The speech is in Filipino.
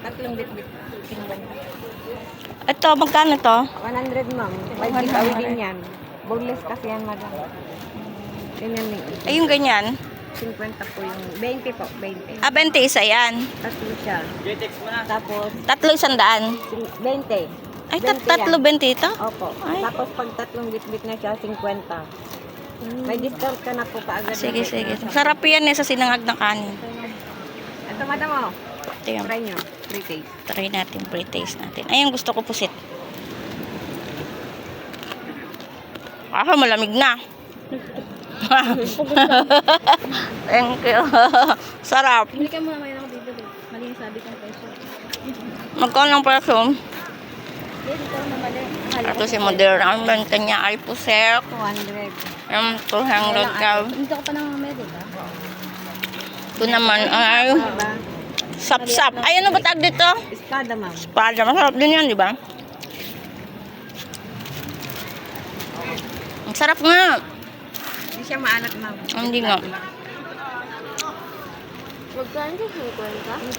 Tatlong bit-bit. Ito, magkano to? 100, ma'am. 5 giveaway din yan. Boneless kasi yan, madam. Ganyan din. Ay, yung ganyan. 50 po yung... 20 po, 20. 20 isa yan. Tatlo siya. Tapos, Tatlo 100. 20. Ay, 20 tatlo yan. 20 ito? Opo. Ay. Tapos pag tatlong bit-bit na siya, 50. May discount ka na po kaagad. Sige, sige. Sarap yan sa sinangag na kanin. Ito, madam, oh. Ito yung Try nyo. Free taste. try natin, pre-taste natin. Ay, yung gusto ko pusit. Malamig na. Thank you. Sarap. Bili ka muna ngayon ako dito. Mali yung sabi kong peso. Magkano ng preso? Dito ako na mali. Ito si Modern. Ang benta niya ay puset. 200. Yung 200 ka. Dito ko pa nang mamaya, diba? Ito naman ay Diba? sap-sap. Ay, ano ba tag dito? Espada, ma'am. Espada. Masarap din yan, di ba? Ang sarap nga. Hindi siya maalat, ma'am. Hindi nga. Magkano 50?